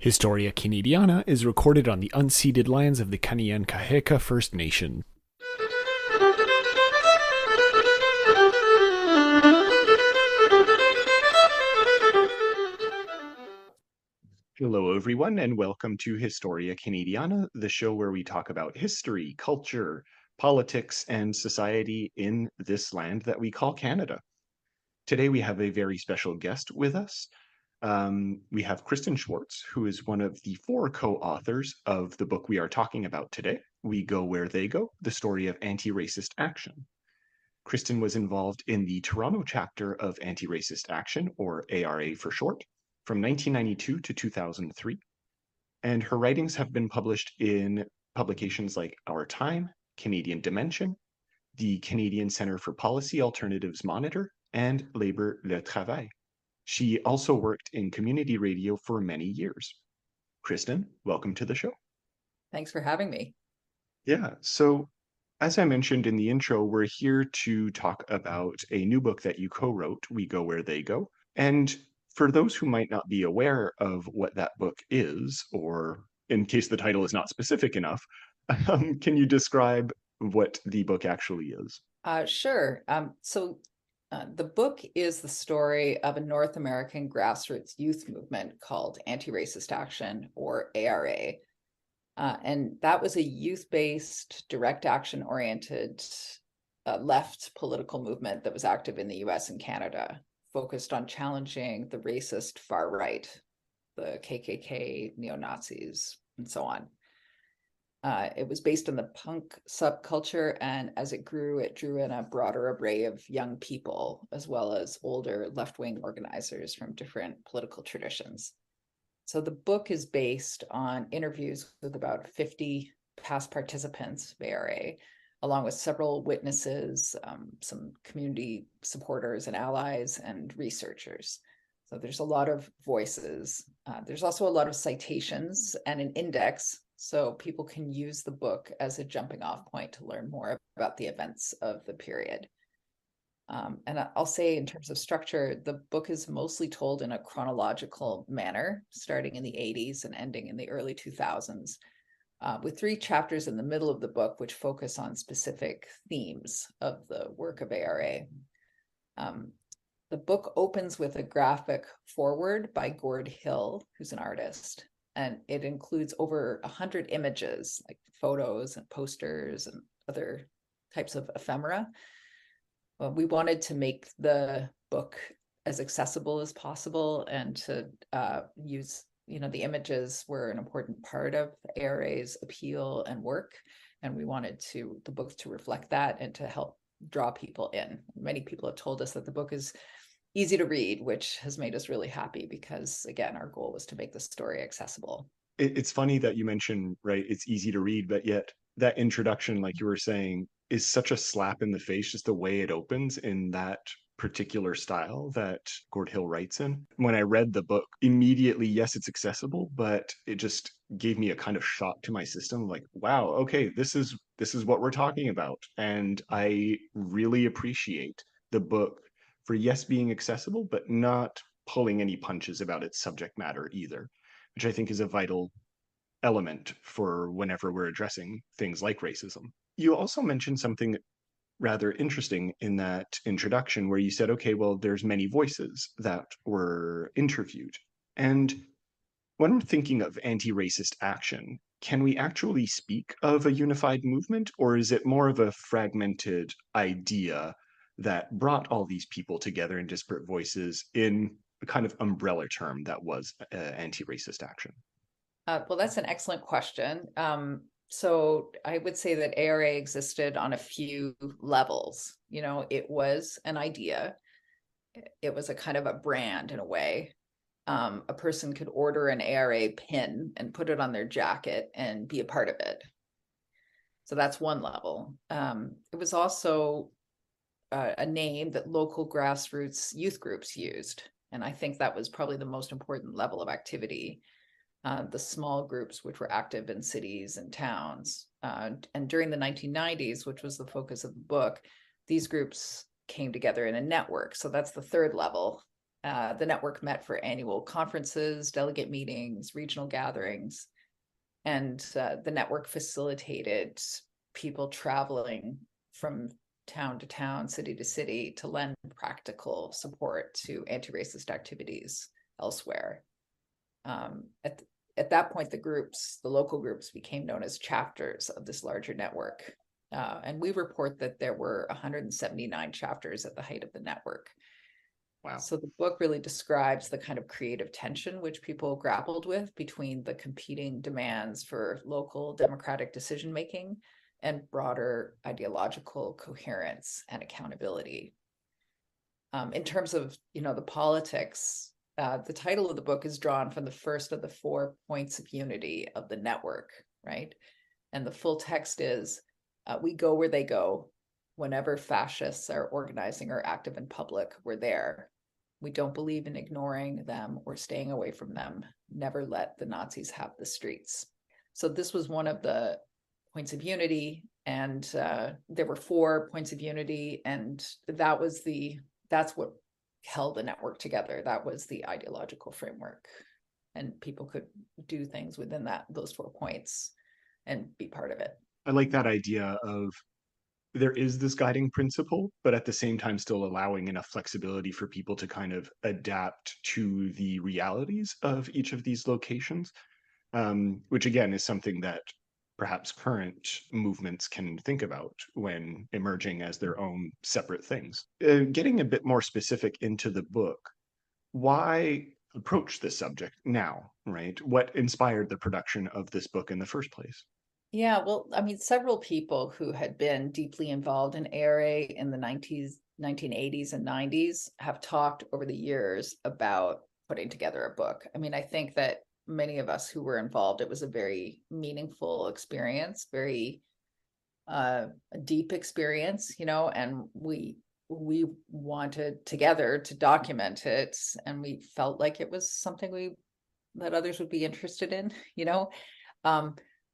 Historia Canadiana is recorded on the unceded lands of the Kanien'kehá:ka First Nation. Hello, everyone, and welcome to Historia Canadiana, the show where we talk about history, culture, politics, and society in this land that we call Canada. Today, we have a very special guest with us. We have Kristin Schwartz, who is one of the four co-authors of the book we are talking about today, We Go Where They Go, the story of anti-racist action. Kristin was involved in the Toronto chapter of Anti-Racist Action, or ARA for short, from 1992 to 2003, and her writings have been published in publications like Our Time, Canadian Dimension, the Canadian Centre for Policy Alternatives Monitor, and Labour Le Travail. She also worked in community radio for many years. Kristin, welcome to the show. Thanks for having me. Yeah, so as I mentioned in the intro, we're here to talk about a new book that you co-wrote, We Go Where They Go. And for those who might not be aware of what that book is, or in case the title is not specific enough, can you describe what the book actually is? Sure. The book is the story of a North American grassroots youth movement called Anti-Racist Action, or ARA. And that was a youth-based, direct action-oriented left political movement that was active in the US and Canada, focused on challenging the racist far right, the KKK, neo-Nazis, and so on. It was based on the punk subculture, and as it grew, it drew in a broader array of young people, as well as older left-wing organizers from different political traditions. So the book is based on interviews with about 50 past participants of ARA, along with several witnesses, some community supporters and allies, and researchers. So there's a lot of voices. There's also a lot of citations and an index, so people can use the book as a jumping off point to learn more about the events of the period. And I'll say, in terms of structure, the book is mostly told in a chronological manner, starting in the 80s and ending in the early 2000s, with 3 chapters in the middle of the book which focus on specific themes of the work of ARA. The book opens with a graphic foreword by Gord Hill, who's an artist, and it includes over 100 images, like photos and posters and other types of ephemera. We wanted to make the book as accessible as possible, and to use, the images were an important part of ARA's appeal and work, and we wanted the book to reflect that and to help draw people in. Many people have told us that the book is easy to read, which has made us really happy because, again, our goal was to make the story accessible. It's funny that you mentioned, right, it's easy to read, but yet that introduction, like you were saying, is such a slap in the face, just the way it opens in that particular style that Gord Hill writes in. When I read the book, immediately, yes, it's accessible, but it just gave me a kind of shock to my system, like, wow, okay, this is what we're talking about. And I really appreciate the book for, yes, being accessible, but not pulling any punches about its subject matter either, which I think is a vital element for whenever we're addressing things like racism. You also mentioned something rather interesting in that introduction where you said, okay, well, there's many voices that were interviewed. And when we're thinking of anti-racist action, can we actually speak of a unified movement, or is it more of a fragmented idea that brought all these people together in disparate voices in a kind of umbrella term that was anti-racist action? Well, that's an excellent question. So I would say that ARA existed on a few levels. It was an idea. It was a kind of a brand in a way. A person could order an ARA pin and put it on their jacket and be a part of it. So that's one level. It was also a name that local grassroots youth groups used. And I think that was probably the most important level of activity. The small groups which were active in cities and towns. And during the 1990s, which was the focus of the book, these groups came together in a network. So that's the third level. The network met for annual conferences, delegate meetings, regional gatherings, and the network facilitated people traveling from town to town, city to city, to lend practical support to anti-racist activities elsewhere. At that point, the local groups became known as chapters of this larger network. And we report that there were 179 chapters at the height of the network. Wow. So the book really describes the kind of creative tension which people grappled with between the competing demands for local democratic decision-making and broader ideological coherence and accountability. In terms of, the politics, the title of the book is drawn from the first of the 4 points of unity of the network, right? And the full text is, we go where they go. Whenever fascists are organizing or active in public, we're there. We don't believe in ignoring them or staying away from them. Never let the Nazis have the streets. So this was one of the points of unity, and there were 4 points of unity, and that's what held the network together. That was the ideological framework, and people could do things within those 4 points and be part of it. I like that idea of there is this guiding principle, but at the same time still allowing enough flexibility for people to kind of adapt to the realities of each of these locations, which again is something that perhaps current movements can think about when emerging as their own separate things. Getting a bit more specific into the book, why approach this subject now, right? What inspired the production of this book in the first place? Yeah, well, I mean, several people who had been deeply involved in ARA in the 1980s and 90s have talked over the years about putting together a book. I mean, I think that many of us who were involved, it was a very meaningful experience, very deep experience, and we wanted together to document it, and we felt like it was something that others would be interested in,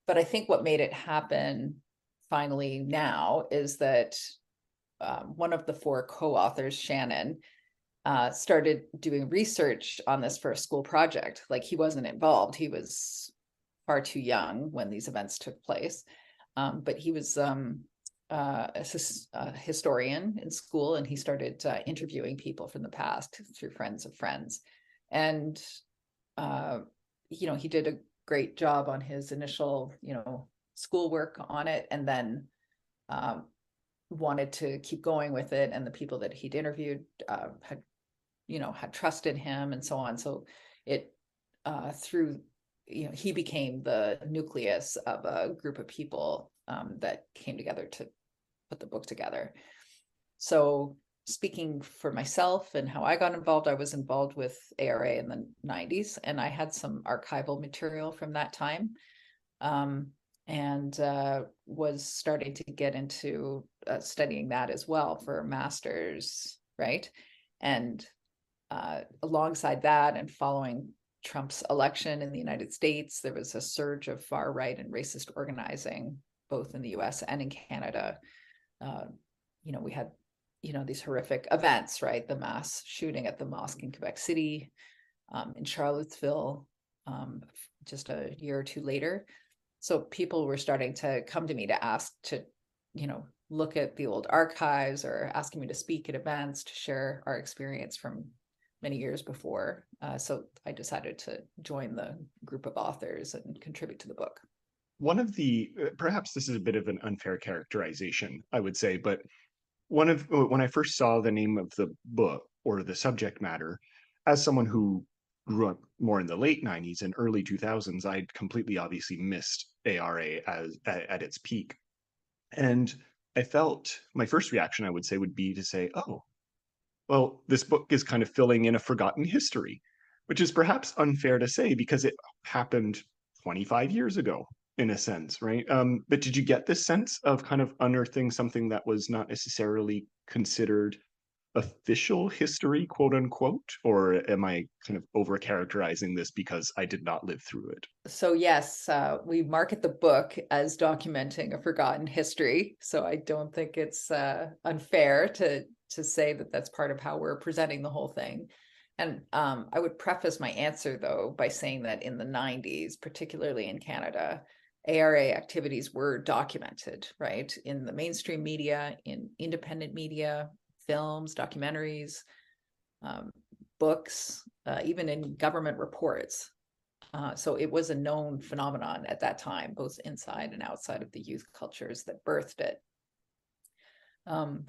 but I think what made it happen finally now is that one of the 4 co-authors, Shannon, started doing research on this for a school project. Like, he wasn't involved. He was far too young when these events took place. But he was a historian in school, and he started interviewing people from the past through friends of friends. And, he did a great job on his initial, schoolwork on it, and then wanted to keep going with it. And the people that he'd interviewed had trusted him and so on. So it he became the nucleus of a group of people that came together to put the book together. So speaking for myself and how I got involved, I was involved with ARA in the 90s, and I had some archival material from that time, and was starting to get into studying that as well for a master's, right? And alongside that, and following Trump's election in the United States, there was a surge of far-right and racist organizing, both in the US and in Canada. We had these horrific events, right? The mass shooting at the mosque in Quebec City, in Charlottesville, just a year or two later. So people were starting to come to me to ask to, look at the old archives, or asking me to speak at events to share our experience from many years before. So I decided to join the group of authors and contribute to the book. One of the, perhaps this is a bit of an unfair characterization, I would say, but when I first saw the name of the book or the subject matter, as someone who grew up more in the late 90s and early 2000s, I'd completely obviously missed ARA at its peak. And I felt my first reaction, I would say, would be to say, oh, well, this book is kind of filling in a forgotten history, which is perhaps unfair to say because it happened 25 years ago, in a sense, right? But did you get this sense of kind of unearthing something that was not necessarily considered official history, quote unquote? Or am I kind of over characterizing this because I did not live through it? So yes, we market the book as documenting a forgotten history. So I don't think it's unfair to say that that's part of how we're presenting the whole thing. And I would preface my answer, though, by saying that in the 90s, particularly in Canada, ARA activities were documented, right? In the mainstream media, in independent media, films, documentaries, books, even in government reports. So it was a known phenomenon at that time, both inside and outside of the youth cultures that birthed it.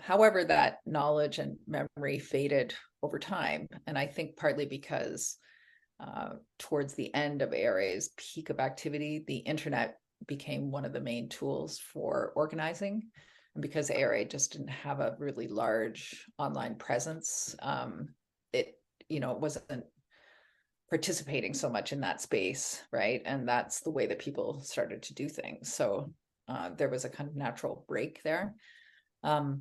However, that knowledge and memory faded over time, and I think partly because towards the end of ARA's peak of activity, the internet became one of the main tools for organizing. And because ARA just didn't have a really large online presence, it wasn't participating so much in that space, right? And that's the way that people started to do things. So there was a kind of natural break there. But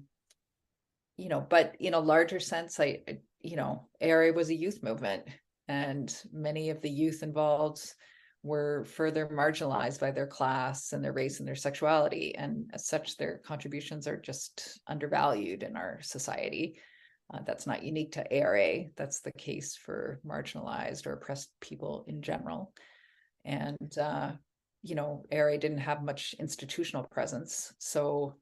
in a larger sense, ARA was a youth movement, and many of the youth involved were further marginalized by their class and their race and their sexuality. And as such, their contributions are just undervalued in our society. That's not unique to ARA. That's the case for marginalized or oppressed people in general. And, ARA didn't have much institutional presence. So,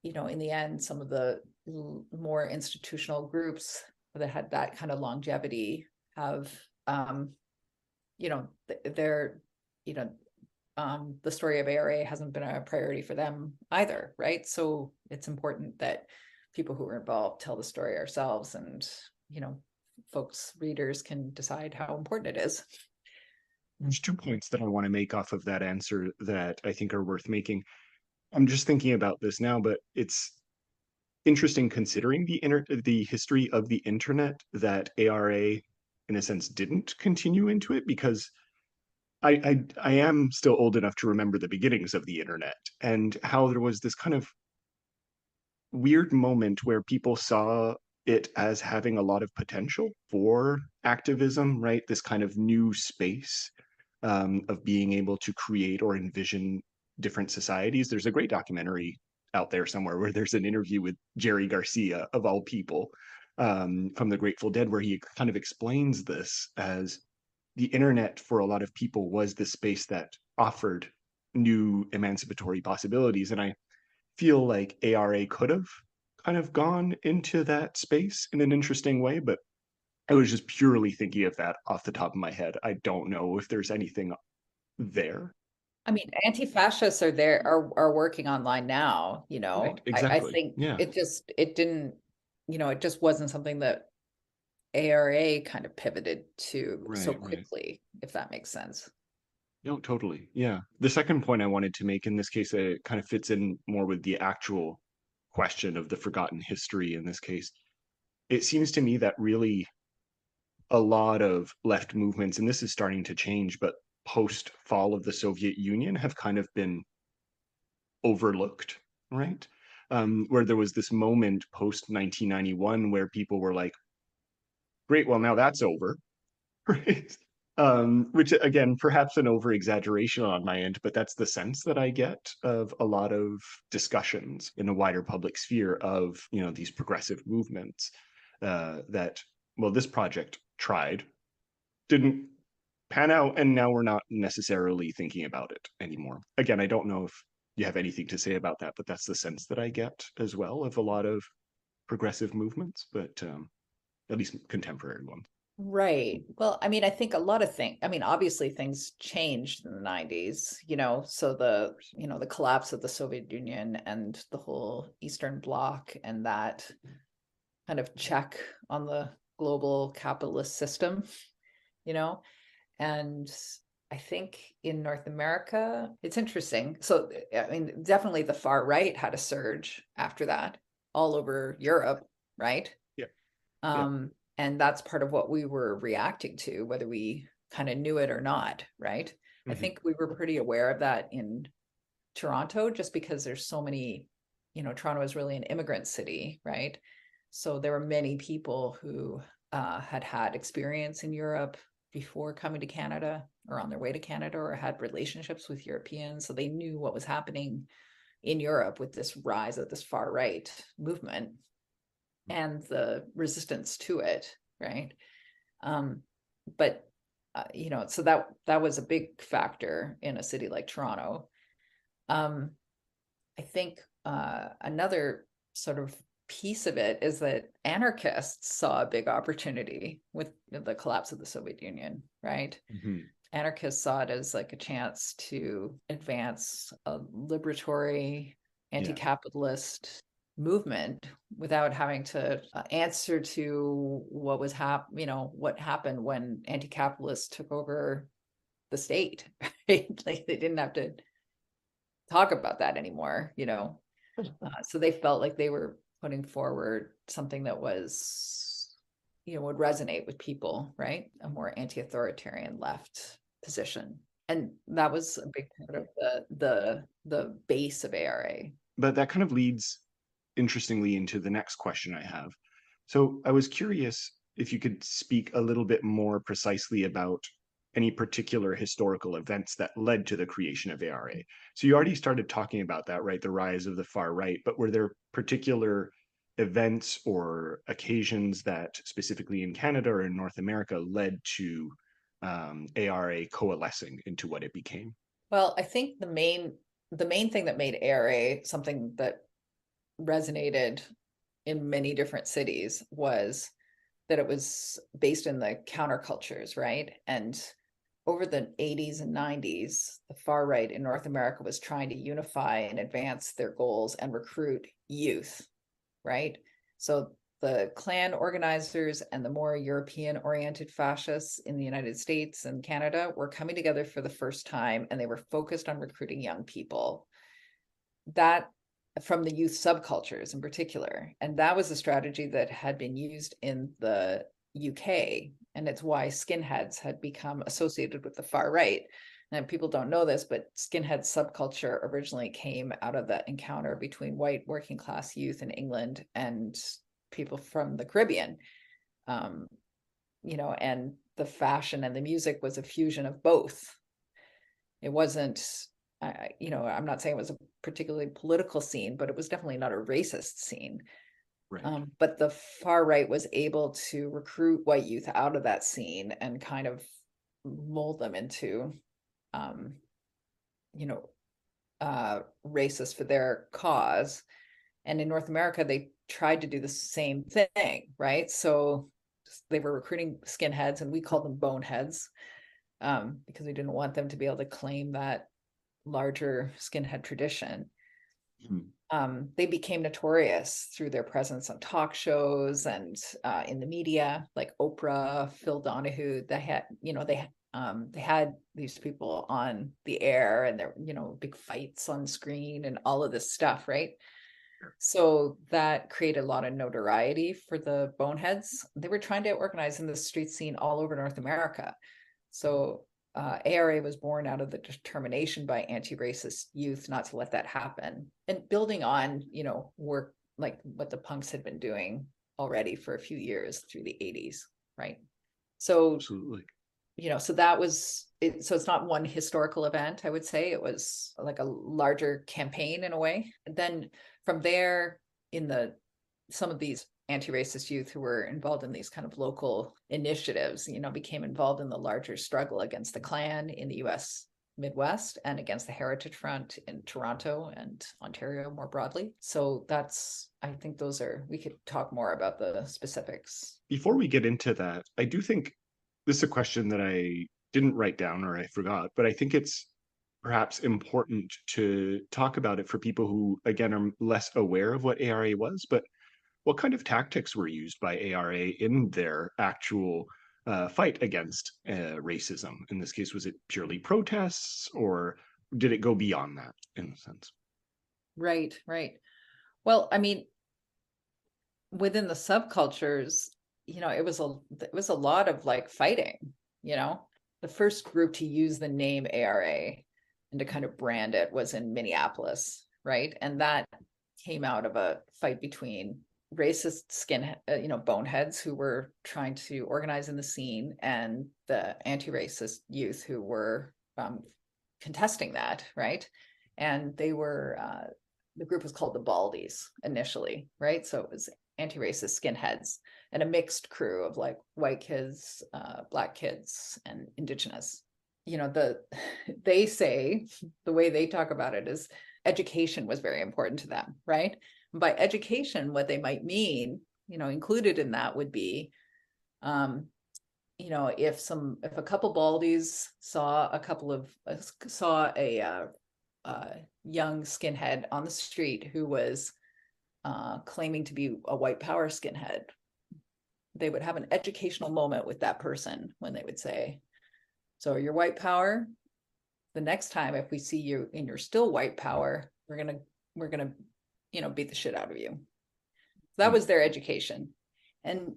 in the end, some of the more institutional groups that had that kind of longevity have, they're, the story of ARA hasn't been a priority for them either, right? So it's important that people who are involved tell the story ourselves, and, folks, readers can decide how important it is. There's 2 points that I want to make off of that answer that I think are worth making. I'm just thinking about this now, but it's interesting considering the history of the internet that ARA, in a sense, didn't continue into it, because I am still old enough to remember the beginnings of the internet and how there was this kind of weird moment where people saw it as having a lot of potential for activism, right? This kind of new space of being able to create or envision different societies. There's a great documentary out there somewhere where there's an interview with Jerry Garcia, of all people, from the Grateful Dead, where he kind of explains this as the internet for a lot of people was the space that offered new emancipatory possibilities. And I feel like ARA could have kind of gone into that space in an interesting way, but I was just purely thinking of that off the top of my head. I don't know if there's anything there. I mean, anti-fascists are working online now, Right, I exactly. think Yeah, it didn't, it just wasn't something that ARA kind of pivoted to so right, right. quickly, if that makes sense. No, totally. Yeah. The second point I wanted to make in this case, it kind of fits in more with the actual question of the forgotten history in this case. It seems to me that really a lot of left movements, and this is starting to change, but post fall of the Soviet Union have kind of been overlooked, right? Where there was this moment post 1991 where people were like, great, well, now that's over, right? Which again, perhaps an over exaggeration on my end, but that's the sense that I get of a lot of discussions in a wider public sphere of, these progressive movements that, well, this project tried, didn't pan out, and now we're not necessarily thinking about it anymore. Again, I don't know if you have anything to say about that, but that's the sense that I get as well of a lot of progressive movements, but at least contemporary ones. Right. Well, I mean, I think a lot of things, I mean, obviously things changed in the 90s, so the collapse of the Soviet Union and the whole Eastern Bloc, and that kind of check on the global capitalist system, you know, and I think in North America, it's interesting. So, I mean, definitely the far right had a surge after that all over Europe, right? Yeah. Yeah. And that's part of what we were reacting to, whether we kind of knew it or not, right? I Hmm. think we were pretty aware of that in Toronto, just because there's so many, Toronto is really an immigrant city, right? So there were many people who had had experience in Europe before coming to Canada, or on their way to Canada, or had relationships with Europeans. So they knew what was happening in Europe with this rise of this far right movement and the resistance to it, right? But so that was a big factor in a city like Toronto. I think another sort of piece of it is that anarchists saw a big opportunity with the collapse of the Soviet Union, right? Mhm. Anarchists saw it as like a chance to advance a liberatory, Yeah. anti-capitalist movement without having to answer to what was what happened when anti-capitalists took over the state, right? Like they didn't have to talk about that anymore. So they felt like they were putting forward something that was, would resonate with people, right? A more anti-authoritarian left position. And that was a big part of the base of ARA. But that kind of leads interestingly into the next question I have. So I was curious if you could speak a little bit more precisely about any particular historical events that led to the creation of ARA. So you already started talking about that, right? The rise of the far right, but were there particular events or occasions that specifically in Canada or in North America led to ARA coalescing into what it became? Well, I think the main thing that made ARA something that resonated in many different cities was that it was based in the countercultures, right? And over the 80s and 90s, the far right in North America was trying to unify and advance their goals and recruit youth, right? So the Klan organizers and the more European oriented fascists in the United States and Canada were coming together for the first time, and they were focused on recruiting young people. That from the youth subcultures in particular. And that was a strategy that had been used in the UK. And it's why skinheads had become associated with the far right. And people don't know this, but skinhead subculture originally came out of the encounter between white working class youth in England and people from the Caribbean. Um, and the fashion and the music was a fusion of both. It wasn't, I'm not saying it was a particularly political scene, but it was definitely not a racist scene. Right. But the far right was able to recruit white youth out of that scene and kind of mold them into, um, you know, racist for their cause. And in North America, they tried to do the same thing, right? So they were recruiting skinheads, and we called them boneheads, because we didn't want them to be able to claim that larger skinhead tradition. Mhm. They became notorious through their presence on talk shows and in the media, like Oprah, Phil Donahue. They had these people on the air, and there, big fights on screen and all of this stuff, right? So that created a lot of notoriety for the boneheads. They were trying to organize in the street scene all over North America. So ARA was born out of the determination by anti-racist youth not to let that happen, and building on, work like what the punks had been doing already for a few years through the 80s, right? So, Absolutely. so that was it. So it's not one historical event, I would say. It was like a larger campaign in a way. And then from there, in some of these anti-racist youth who were involved in these kind of local initiatives, became involved in the larger struggle against the Klan in the US Midwest and against the Heritage Front in Toronto and Ontario more broadly. So I think we could talk more about the specifics. Before we get into that, I do think this is a question that I didn't write down or I forgot, but I think it's perhaps important to talk about it for people who, again, are less aware of what ARA was. But what kind of tactics were used by ARA in their actual fight against racism? In this case, was it purely protests, or did it go beyond that in a sense? Right, right. Well, I mean, within the subcultures, it was a lot of like fighting, you know. The first group to use the name ARA and to kind of brand it was in Minneapolis, right? And that came out of a fight between racist boneheads who were trying to organize in the scene, and the anti-racist youth who were contesting that, right? And the group was called the Baldies initially, right? So it was anti-racist skinheads, and a mixed crew of like white kids, Black kids, and Indigenous. They say, the way they talk about it is education was very important to them, right? And by education, what they might mean, included in that would be, if a couple baldies saw a young skinhead on the street who was claiming to be a white power skinhead, they would have an educational moment with that person when they would say, so you're white power. The next time, if we see you and you're still white power, we're gonna beat the shit out of you. That was their education. And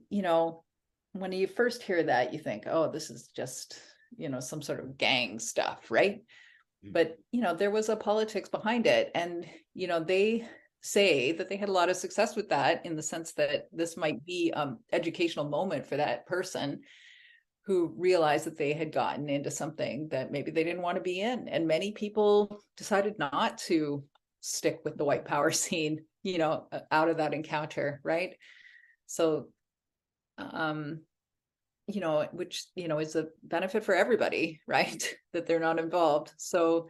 when you first hear that, you think, oh, this is just some sort of gang stuff, right? But there was a politics behind it, and they say that they had a lot of success with that, in the sense that this might be an educational moment for that person who realized that they had gotten into something that maybe they didn't want to be in. And many people decided not to stick with the white power scene, out of that encounter, right? So, which, is a benefit for everybody, right? That they're not involved. So,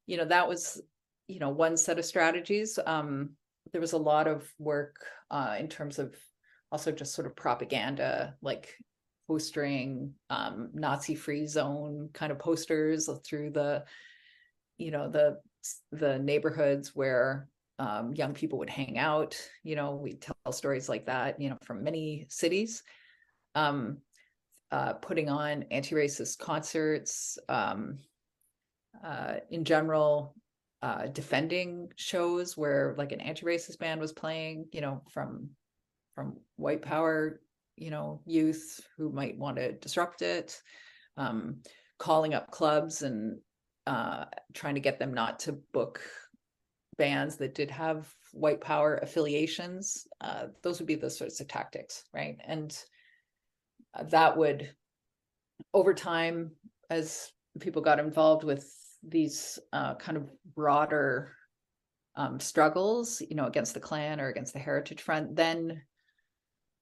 that was, one set of strategies. There was a lot of work in terms of also just sort of propaganda, like postering Nazi-free zone kind of posters through the neighborhoods where young people would hang out. We tell stories like that, from many cities. Putting on anti-racist concerts, in general, defending shows where like an anti-racist band was playing, from white power, youth who might want to disrupt it, calling up clubs and trying to get them not to book bands that did have white power affiliations. Those would be the sorts of tactics, right? And that would, over time, as people got involved with these kind of broader struggles, against the Klan or against the Heritage Front, then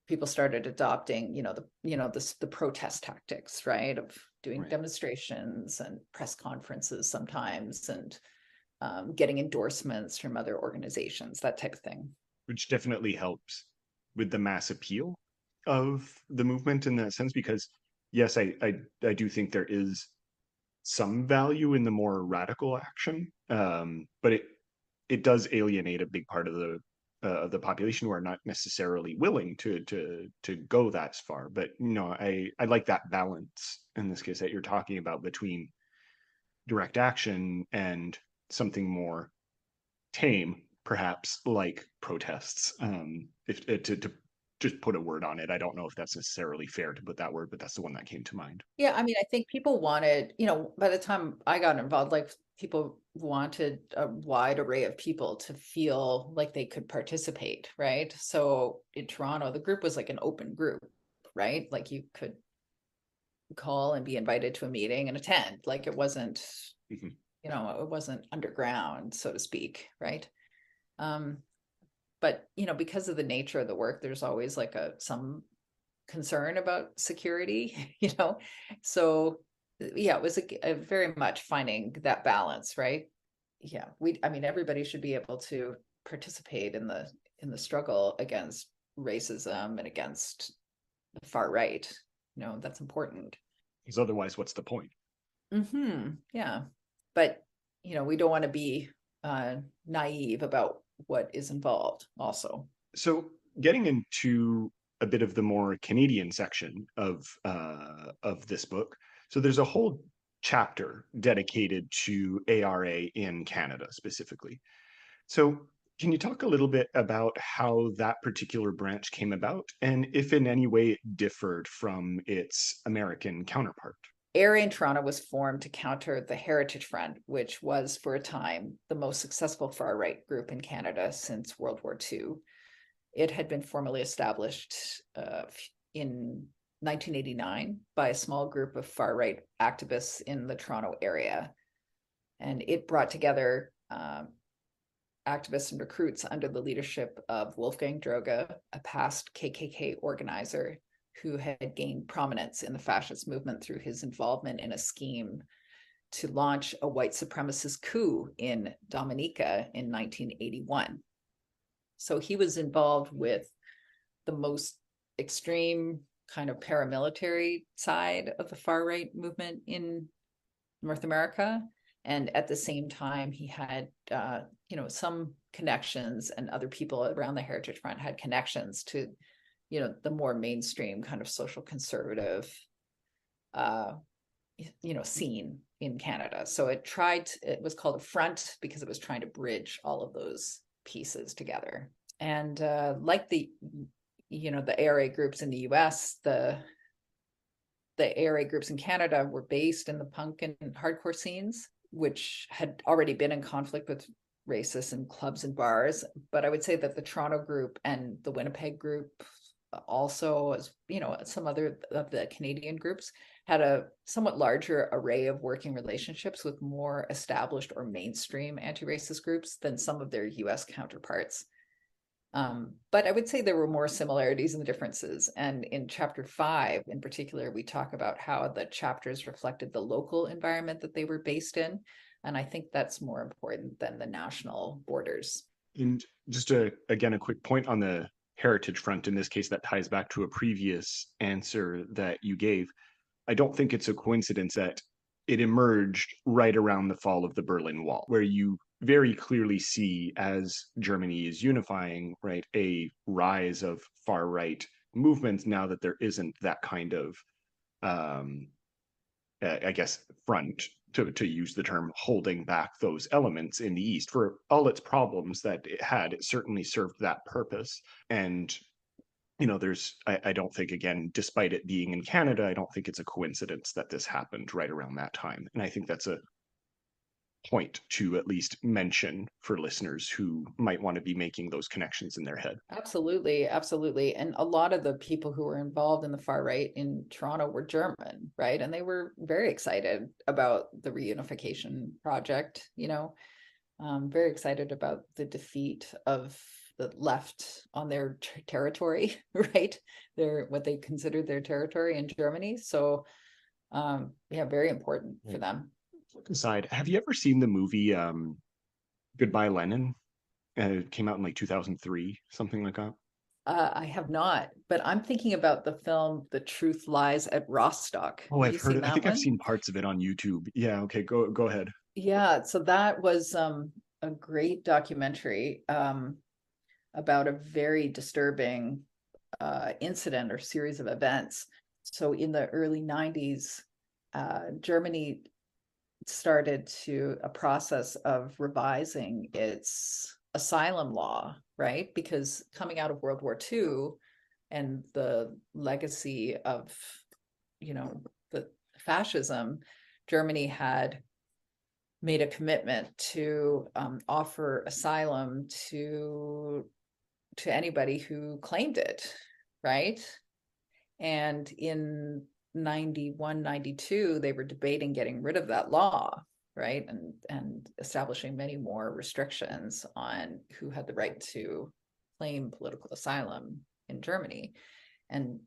people started adopting, the protest tactics, right, of doing demonstrations and press conferences sometimes, and getting endorsements from other organizations, that type of thing. Which definitely helps with the mass appeal of the movement in that sense, because yes, I do think there is some value in the more radical action, but it does alienate a big part of the population who are not necessarily willing to go that far. But I like that balance in this case that you're talking about between direct action and something more tame, perhaps, like protests. If to just put a word on it, I don't know if that's necessarily fair to put that word, but that's the one that came to mind. Yeah, I mean, I think people wanted, by the time I got involved, like, people wanted a wide array of people to feel like they could participate, right? So in Toronto, the group was like an open group, right? Like you could call and be invited to a meeting and attend. Like it wasn't, Mhm. It wasn't underground, so to speak, right? But because of the nature of the work, there's always like some concern about security, So yeah, it was a very much finding that balance, right? Yeah, I mean, everybody should be able to participate in the struggle against racism and against the far right. That's important. Because otherwise, what's the point? Yeah, but we don't want to be naive about what is involved also. So getting into a bit of the more Canadian section of this book. So there's a whole chapter dedicated to ARA in Canada specifically. So can you talk a little bit about how that particular branch came about, and if in any way it differed from its American counterpart? ARA in Toronto was formed to counter the Heritage Front, which was for a time the most successful far-right group in Canada since World War II. It had been formally established in 1989 by a small group of far-right activists in the Toronto area. And it brought together activists and recruits under the leadership of Wolfgang Droege, a past KKK organizer who had gained prominence in the fascist movement through his involvement in a scheme to launch a white supremacist coup in Dominica in 1981. So he was involved with the most extreme kind of paramilitary side of the far right movement in North America. And at the same time, he had, some connections, and other people around the Heritage Front had connections to, the more mainstream kind of social conservative, scene in Canada. So it was called a front because it was trying to bridge all of those pieces together. And like the ARA groups in the US, the ARA groups in Canada were based in the punk and hardcore scenes, which had already been in conflict with racists in clubs and bars. But I would say that the Toronto group and the Winnipeg group also, as some other of the Canadian groups, had a somewhat larger array of working relationships with more established or mainstream anti-racist groups than some of their US counterparts. But I would say there were more similarities than differences. And in chapter 5, in particular, we talk about how the chapters reflected the local environment that they were based in. And I think that's more important than the national borders. And just again, a quick point on the Heritage Front, in this case, that ties back to a previous answer that you gave. I don't think it's a coincidence that it emerged right around the fall of the Berlin Wall, where you very clearly see, as Germany is unifying, right, a rise of far right movements now that there isn't that kind of, I guess, front, to use the term, holding back those elements in the East. For all its problems that it had, it certainly served that purpose. And I don't think, again, despite it being in Canada, I don't think it's a coincidence that this happened right around that time. And I think that's a point to at least mention for listeners who might want to be making those connections in their head. Absolutely, absolutely. And a lot of the people who were involved in the far right in Toronto were German, right? And they were very excited about the reunification project, very excited about the defeat of the left on their territory, right? What they considered their territory in Germany. So, very important for them. Aside, have you ever seen the movie Goodbye Lenin? It came out in like 2003, something like that. I have not, but I'm thinking about the film The Truth Lies at Rostock. Oh, Have I've you heard seen it. I that think I've one? seen parts of it on YouTube. Yeah, okay, go ahead. Yeah, so that was a great documentary about a very disturbing incident or series of events. So in the early 90s, Germany started a process of revising its asylum law, right? Because coming out of World War II and the legacy of, the fascism, Germany had made a commitment to offer asylum to anybody who claimed it, right? And in 91, 92, they were debating getting rid of that law, right? And establishing many more restrictions on who had the right to claim political asylum in Germany. And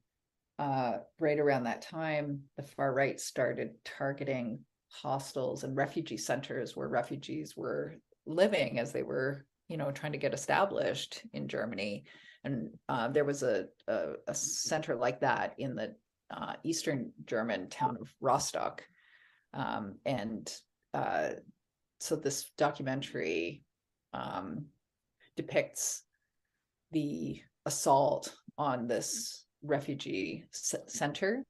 right around that time, the far right started targeting hostels and refugee centers where refugees were living as they were, trying to get established in Germany. And there was a center like that in the Eastern German town of Rostock. And so this documentary depicts the assault on this refugee center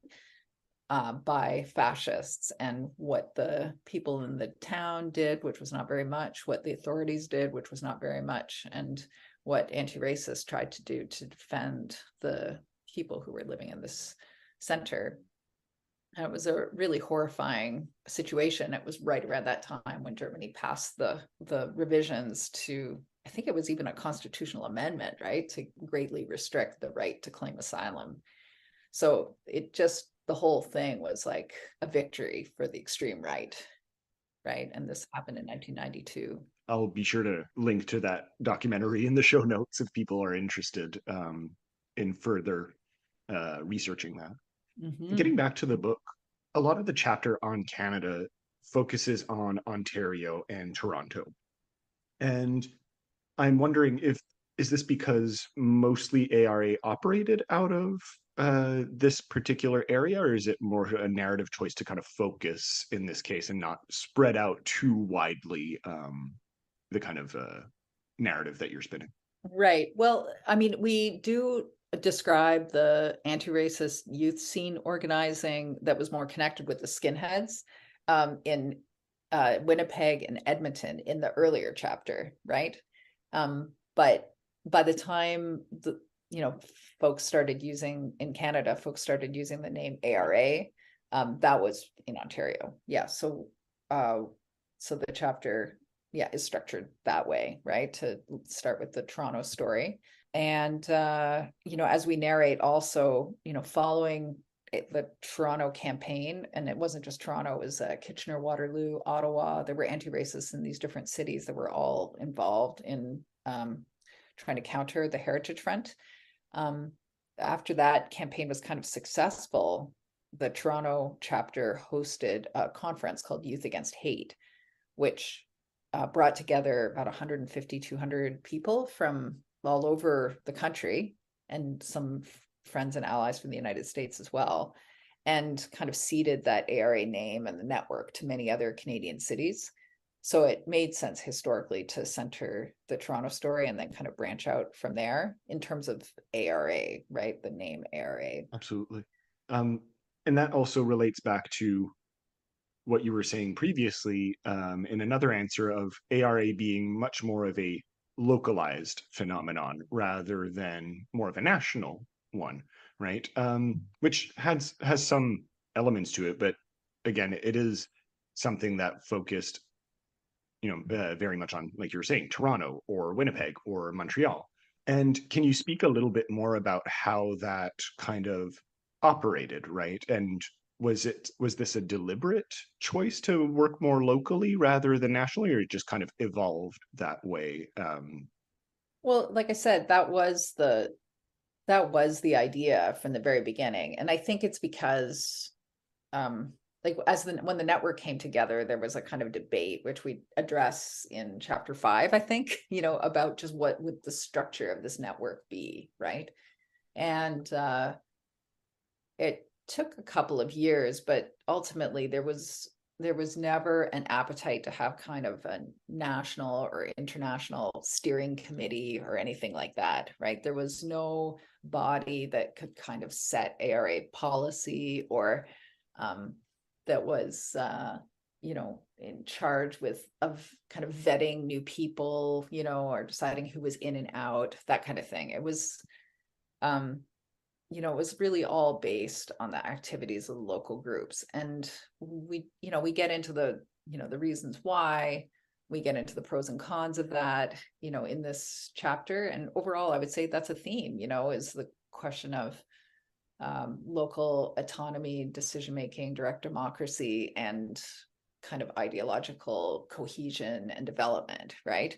by fascists, and what the people in the town did, which was not very much, what the authorities did, which was not very much, and what anti-racists tried to do to defend the people who were living in this center. And it was a really horrifying situation. It was right around that time when Germany passed the revisions to, I think it was even a constitutional amendment, right, to greatly restrict the right to claim asylum. So the whole thing was like a victory for the extreme right. right? And this happened in 1992. I'll be sure to link to that documentary in the show notes if people are interested in further researching that. Getting Mm-hmm. back to the book, a lot of the chapter on Canada focuses on Ontario and Toronto. And I'm wondering if is this because mostly ARA operated out of this particular area, or is it more a narrative choice to kind of focus in this case and not spread out too widely the kind of narrative that you're spinning? Right. Well, I mean, we do describe the anti-racist youth scene organizing that was more connected with the skinheads in Winnipeg and Edmonton in the earlier chapter, right? But by the time the folks started using in Canada, folks started using the name ARA. That was in Ontario. Yeah. So the chapter, yeah, is structured that way, right? To start with the Toronto story. And as we narrate also, following the Toronto campaign, and it wasn't just Toronto, it was Kitchener, Waterloo, Ottawa. There were anti-racists in these different cities that were all involved in trying to counter the Heritage Front. After that campaign was kind of successful, the Toronto chapter hosted a conference called Youth Against Hate, which brought together about 150, 200 people from all over the country and some friends and allies from the United States as well, and kind of seeded that ARA name and the network to many other Canadian cities. So it made sense historically to center the Toronto story and then kind of branch out from there in terms of ARA, right? The name ARA. Absolutely. Um, and that also relates back to what you were saying previously in another answer of ARA being much more of a localized phenomenon rather than more of a national one, right? Which has some elements to it, but again, it is something that focused, very much on, like you were saying, Toronto or Winnipeg or Montreal. And can you speak a little bit more about how that kind of operated, right? And was this a deliberate choice to work more locally rather than nationally, or it just kind of evolved that way? Well, like I said, that was the idea from the very beginning. And I think it's because like when the network came together, there was a kind of debate which we address in chapter 5, I think, about just what would the structure of this network be, right? And it took a couple of years, but ultimately there was never an appetite to have kind of a national or international steering committee or anything like that, right? There was no body that could kind of set ARA policy or that was in charge of kind of vetting new people, or deciding who was in and out, that kind of thing. Um, it was really all based on the activities of the local groups. And we get into the reasons why, we get into the pros and cons of that, in this chapter. And overall, I would say that's a theme, is the question of local autonomy, decision-making, direct democracy, and kind of ideological cohesion and development, right?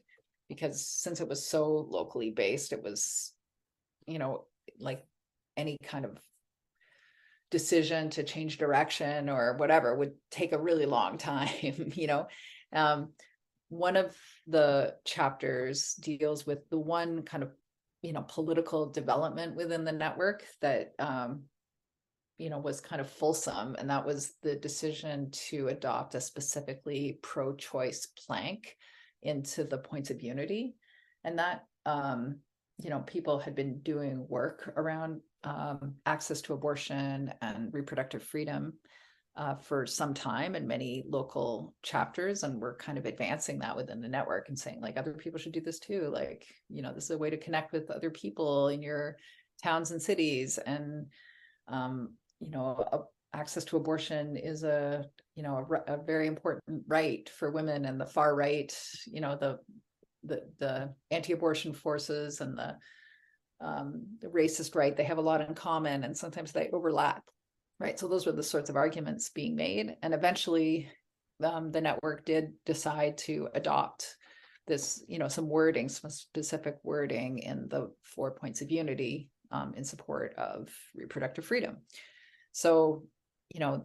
Because since it was so locally based, it was, like any kind of decision to change direction or whatever would take a really long time. One of the chapters deals with the one kind of political development within the network that was kind of fulsome, and that was the decision to adopt a specifically pro-choice plank into the points of unity. And that people had been doing work around access to abortion and reproductive freedom for some time in many local chapters, and we're kind of advancing that within the network and saying, like, other people should do this too. Like, this is a way to connect with other people in your towns and cities. And access to abortion is a very important right for women. And the far right, the anti-abortion forces and the racist right, they have a lot in common, and sometimes they overlap, right? So those were the sorts of arguments being made. And eventually the network did decide to adopt this, some wording, some specific wording in the 4 points of unity in support of reproductive freedom. So,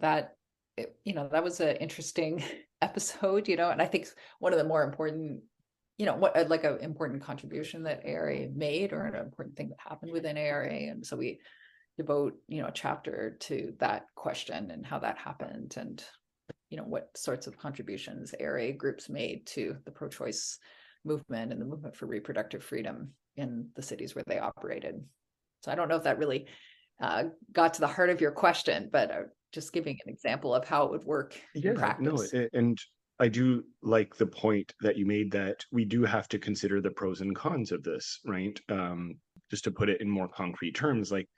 that was an interesting episode, and I think one of the more important, what like an important contribution that ARA made, or an important thing that happened within ARA. And so we devote, a chapter to that question and how that happened, and what sorts of contributions ARA groups made to the pro-choice movement and the movement for reproductive freedom in the cities where they operated. So I don't know if that really got to the heart of your question, but just giving an example of how it would work in practice. And I do like the point that you made, that we do have to consider the pros and cons of this, right? Just to put it in more concrete terms, like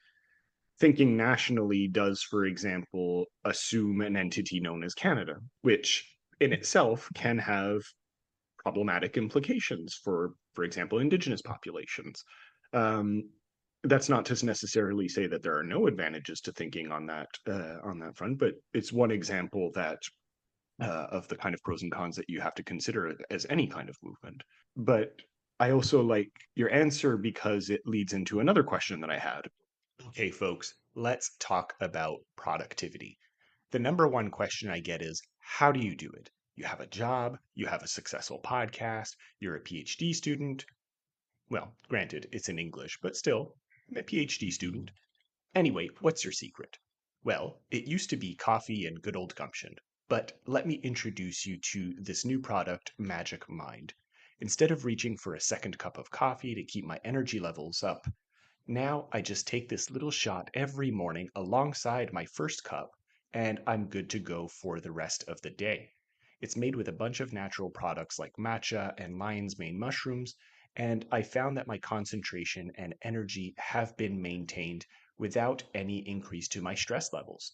thinking nationally does, for example, assume an entity known as Canada, which in itself can have problematic implications for example, Indigenous populations. That's not to necessarily say that there are no advantages to thinking on that front, but it's one example that of the kind of pros and cons that you have to consider as any kind of movement. But I also like your answer because it leads into another question that I had. Okay, folks, let's talk about productivity. The number one question I get is, how do you do it? You have a job, you have a successful podcast, you're a PhD student. Well, granted, it's in English, but still, I'm a PhD student. Anyway, what's your secret? Well, it used to be coffee and good old gumption, but let me introduce you to this new product, Magic Mind. Instead of reaching for a second cup of coffee to keep my energy levels up, now I just take this little shot every morning alongside my first cup, and I'm good to go for the rest of the day. It's made with a bunch of natural products like matcha and lion's mane mushrooms, and I found that my concentration and energy have been maintained without any increase to my stress levels.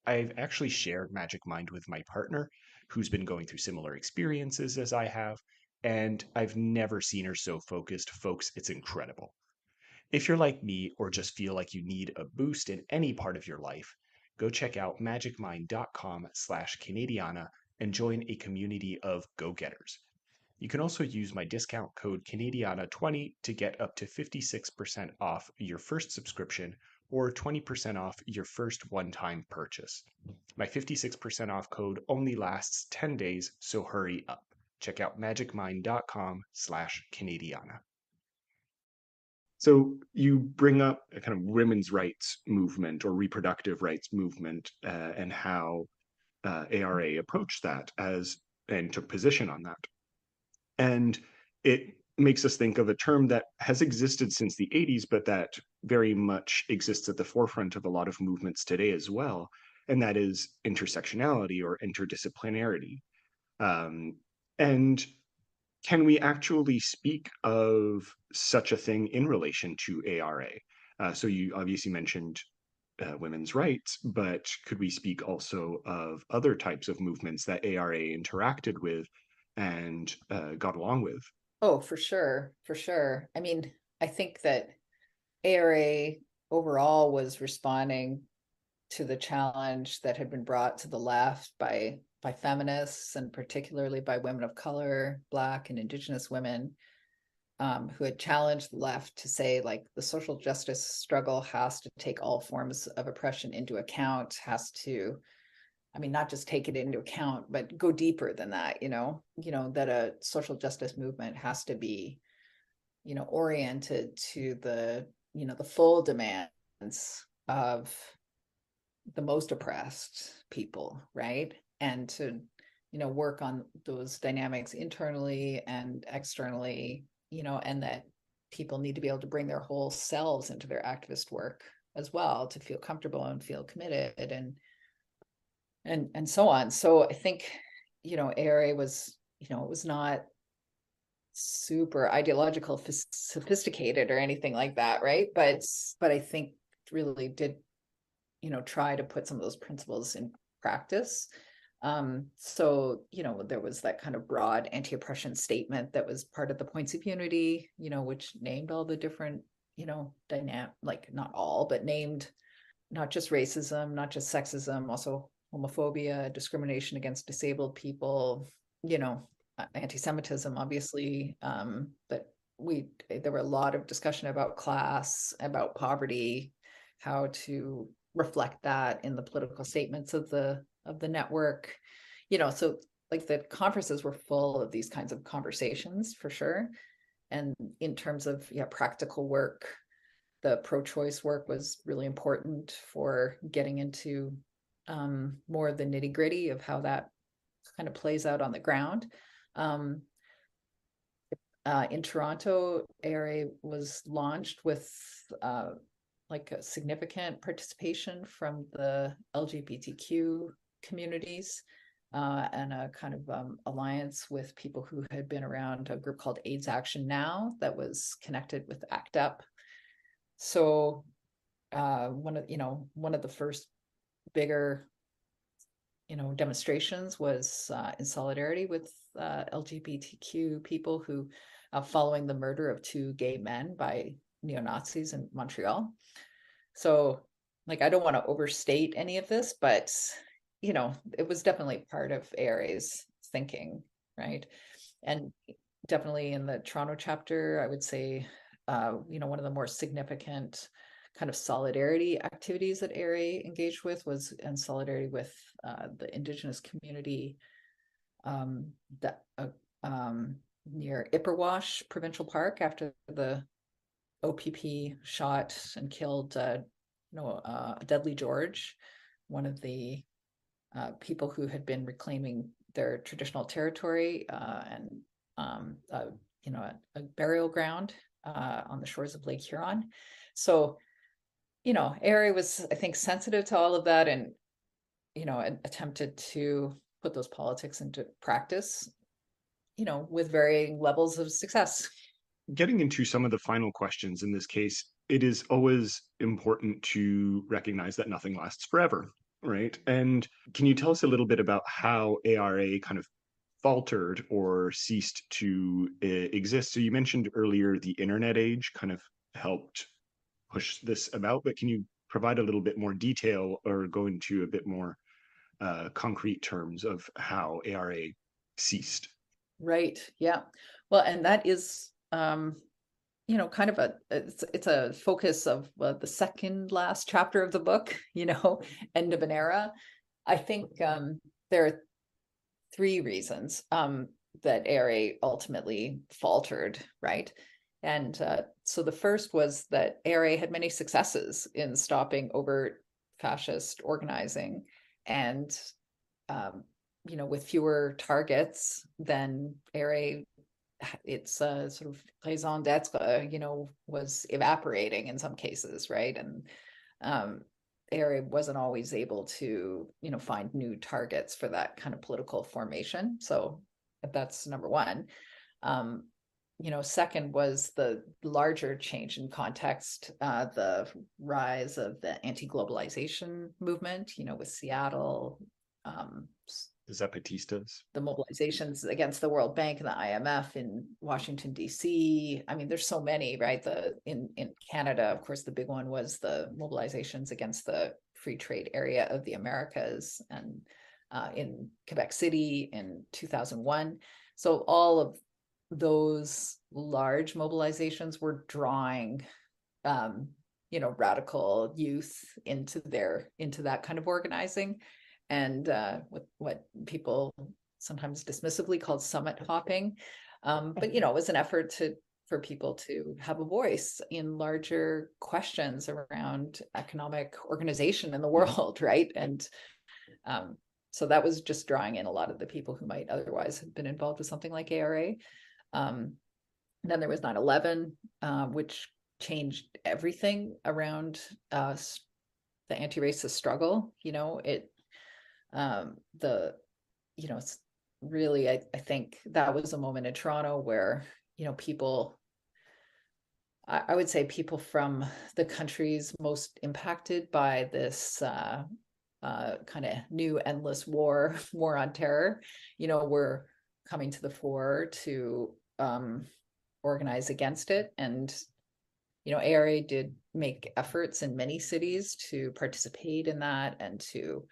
I've actually shared Magic Mind with my partner, who's been going through similar experiences as I have, and I've never seen her so focused. Folks, it's incredible. If you're like me or just feel like you need a boost in any part of your life, go check out magicmind.com/Canadiana and join a community of go-getters. You can also use my discount code Canadiana20 to get up to 56% off your first subscription or 20% off your first one-time purchase. My 56% off code only lasts 10 days, so hurry up. Check out magicmind.com/Canadiana. So you bring up a kind of women's rights movement or reproductive rights movement, and how ARA approached that and took position on that. And it makes us think of a term that has existed since the 80s, but that very much exists at the forefront of a lot of movements today as well. And that is intersectionality or interdisciplinarity. And can we actually speak of such a thing in relation to ARA? So you obviously mentioned women's rights, but could we speak also of other types of movements that ARA interacted with and got along with? Oh, for sure, for sure. I mean, I think that ARA overall was responding to the challenge that had been brought to the left by feminists, and particularly by women of color, Black and Indigenous women, who had challenged the left to say, like, the social justice struggle has to take all forms of oppression into account, has to, I mean, not just take it into account, but go deeper than that, that a social justice movement has to be, oriented to the full demands of the most oppressed people, right? And to, work on those dynamics internally and externally, and that people need to be able to bring their whole selves into their activist work as well, to feel comfortable and feel committed and so on. So I think, ARA was, it was not super ideological, sophisticated or anything like that, right? But I think really did, try to put some of those principles in practice. So, there was that kind of broad anti-oppression statement that was part of the points of unity, which named all the different, dynamic, like not all, but named not just racism, not just sexism, also homophobia, discrimination against disabled people, anti-Semitism, obviously, but there were a lot of discussion about class, about poverty, how to reflect that in the political statements of the network. So like the conferences were full of these kinds of conversations for sure. And in terms of practical work, the pro-choice work was really important for getting into more of the nitty-gritty of how that kind of plays out on the ground. In Toronto, ARA was launched with like a significant participation from the LGBTQ communities, and a kind of alliance with people who had been around a group called AIDS Action Now that was connected with ACT UP. So one of the first bigger demonstrations was in solidarity with LGBTQ people who, following the murder of 2 gay men by neo-Nazis in Montreal. So like, I don't want to overstate any of this, but it was definitely part of ARA's thinking, right? And definitely in the Toronto chapter, I would say, one of the more significant kind of solidarity activities that ARA engaged with was in solidarity with the Indigenous community near Ipperwash Provincial Park after the OPP shot and killed Deadly George, one of the people who had been reclaiming their traditional territory, and a burial ground on the shores of Lake Huron. So ARA was, I think, sensitive to all of that, and attempted to put those politics into practice, with varying levels of success. Getting into some of the final questions in this case, it is always important to recognize that nothing lasts forever, right? And can you tell us a little bit about how ARA kind of faltered or ceased to exist? So you mentioned earlier the internet age kind of helped push this about, but can you provide a little bit more detail or go into a bit more concrete terms of how ARA ceased? Right. Yeah. Well, and that is, kind of it's a focus of the second last chapter of the book, End of an Era. I think there are 3 reasons that ARA ultimately faltered, right? And so the first was that ARA had many successes in stopping overt fascist organizing, and with fewer targets than ARA, its sort of raison d'etre, was evaporating in some cases, right? And ARA wasn't always able to, find new targets for that kind of political formation. So that's number one. Second was the larger change in context, the rise of the anti-globalization movement, with Seattle, the Zapatistas, the mobilizations against the World Bank and the IMF in Washington, D.C. I mean, there's so many, right? In Canada, of course, the big one was the mobilizations against the free trade area of the Americas, and in Quebec City in 2001. So all of those large mobilizations were drawing radical youth into that kind of organizing, and what people sometimes dismissively called summit hopping, but it was an effort for people to have a voice in larger questions around economic organization in the world, right? And so that was just drawing in a lot of the people who might otherwise have been involved with something like ARA. Then there was 9/11, which changed everything around the anti-racist struggle. It's really, I think that was a moment in Toronto where, people, I would say people from the countries most impacted by this kind of new endless war on terror, were coming to the fore to organize against it. And ARA did make efforts in many cities to participate in that and to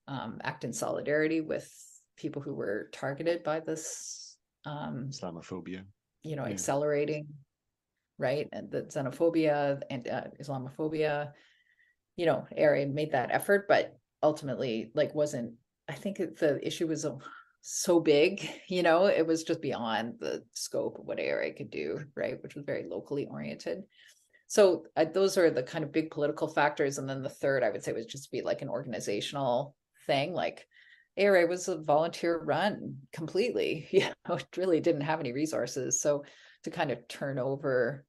act in solidarity with people who were targeted by this, Islamophobia. accelerating, right? And the xenophobia and Islamophobia, ARA made that effort, but ultimately, wasn't, I think the issue was so big, it was just beyond the scope of what ARA could do, right? Which was very locally oriented. So those are the kind of big political factors. And then the third, I would say, would just be an organizational thing. ARA was a volunteer run completely, it really didn't have any resources. So to kind of turn over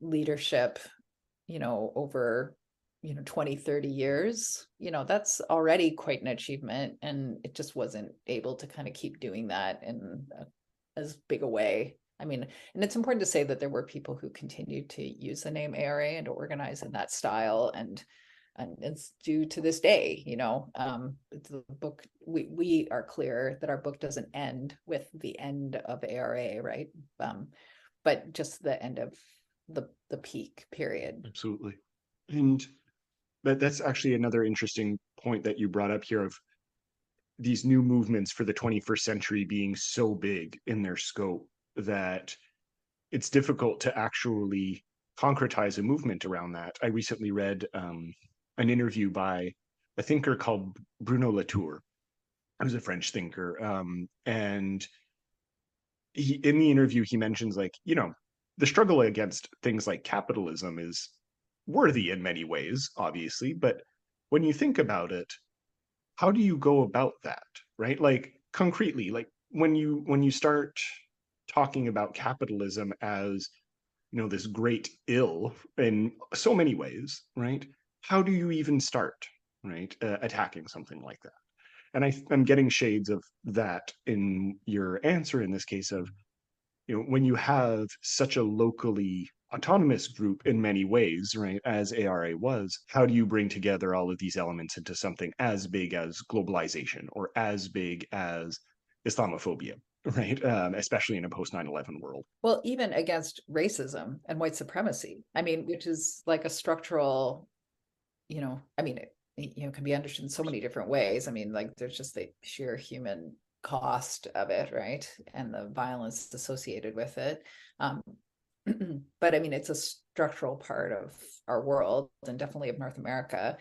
leadership, over 20, 30 years, that's already quite an achievement. And it just wasn't able to kind of keep doing that in as big a way. I mean, and it's important to say that there were people who continued to use the name ARA and to organize in that style, and it's due to this day. The book, we are clear that our book doesn't end with the end of ARA, right? But just the end of the peak period. Absolutely. And that's actually another interesting point that you brought up here, of these new movements for the 21st century being so big in their scope that it's difficult to actually concretize a movement around that. I recently read an interview by a thinker called Bruno Latour, who's a French thinker. And in the interview, he mentions, the struggle against things like capitalism is worthy in many ways, obviously. But when you think about it, how do you go about that, right? Concretely, when you start talking about capitalism as, this great ill in so many ways, right? How do you even start, right, attacking something like that? And I'm getting shades of that in your answer in this case, of, when you have such a locally autonomous group in many ways, right, as ARA was, how do you bring together all of these elements into something as big as globalization or as big as Islamophobia, right? Especially in a post 9/11 world. Well, even against racism and white supremacy, I mean, which is a structural, I mean, it can be understood in so many different ways. I mean, there's just the sheer human cost of it, right? And the violence associated with it. But I mean, it's a structural part of our world, and definitely of North America.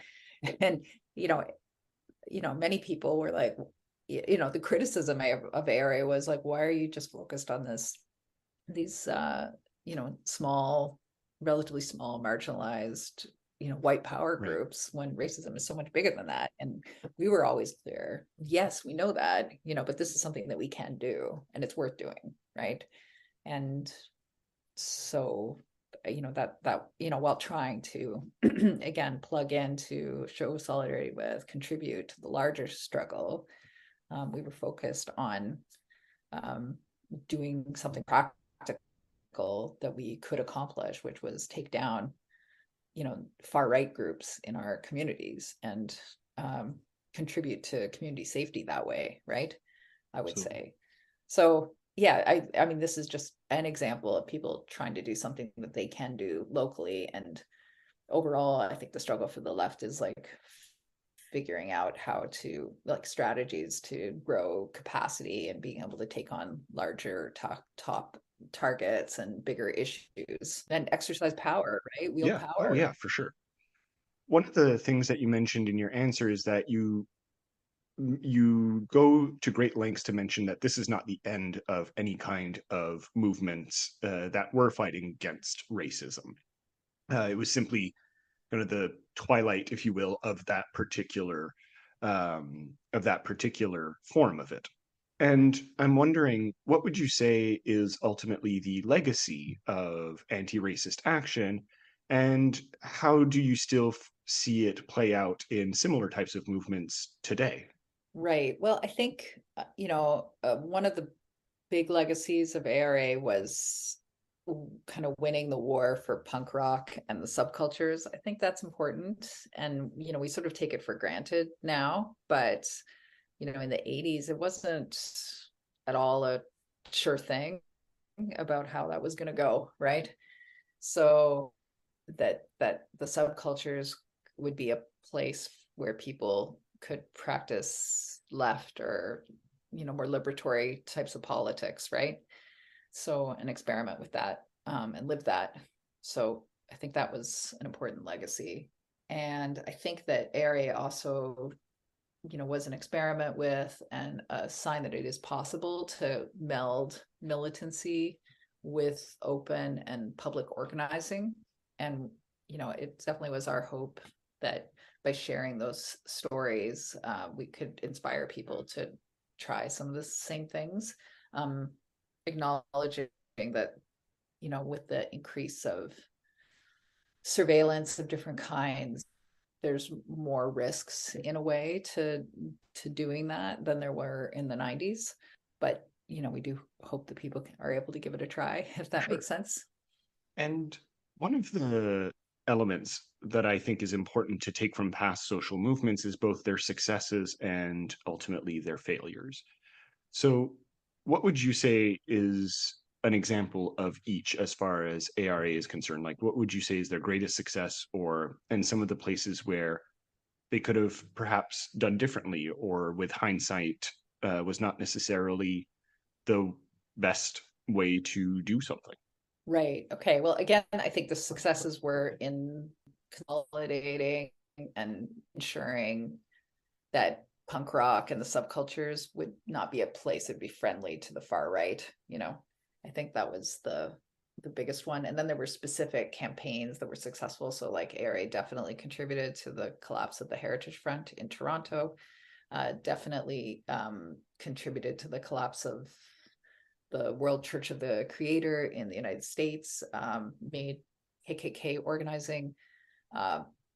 And, many people were like, the criticism of ARA was why are you just focused on these, small, relatively small, marginalized, white power groups, when racism is so much bigger than that? And we were always clear, yes, we know that, but this is something that we can do, and it's worth doing, right? And so, that while trying to again plug in to show solidarity with, contribute to the larger struggle, we were focused on doing something practical that we could accomplish, which was take down far right groups in our communities and contribute to community safety that way, right? I would say. So yeah, I mean, this is just an example of people trying to do something that they can do locally. And overall, I think the struggle for the left is figuring out how to strategies to grow capacity and being able to take on larger top targets and bigger issues and exercise power, right? Wield power. Oh yeah, for sure. One of the things that you mentioned in your answer is that you go to great lengths to mention that this is not the end of any kind of movements that were fighting against racism. It was simply kind of the twilight, if you will, of that particular form of it. And I'm wondering, what would you say is ultimately the legacy of anti-racist action, and how do you still see it play out in similar types of movements today? Right. Well, I think, one of the big legacies of ARA was kind of winning the war for punk rock and the subcultures. I think that's important. And, we sort of take it for granted now, but, in the 80s, it wasn't at all a sure thing about how that was going to go, right? So that the subcultures would be a place where people could practice left or, more liberatory types of politics, right? So an experiment with that, and live that. So I think that was an important legacy. And I think that ARA also, was an experiment with and a sign that it is possible to meld militancy with open and public organizing. And, it definitely was our hope that by sharing those stories, we could inspire people to try some of the same things, acknowledging that, with the increase of surveillance of different kinds, there's more risks in a way to doing that than there were in the 90s. But, we do hope that people are able to give it a try, if that Sure. makes sense. And one of the elements that I think is important to take from past social movements is both their successes and ultimately their failures. So, what would you say is an example of each as far as ARA is concerned? Like, what would you say is their greatest success, or and some of the places where they could have perhaps done differently, or with hindsight, was not necessarily the best way to do something? Right. Okay. Well, again, I think the successes were in consolidating and ensuring that punk rock and the subcultures would not be a place that'd be friendly to the far right. I think that was the biggest one. And then there were specific campaigns that were successful. So like ARA definitely contributed to the collapse of the Heritage Front in Toronto, definitely contributed to the collapse of the World Church of the Creator in the United States, made KKK organizing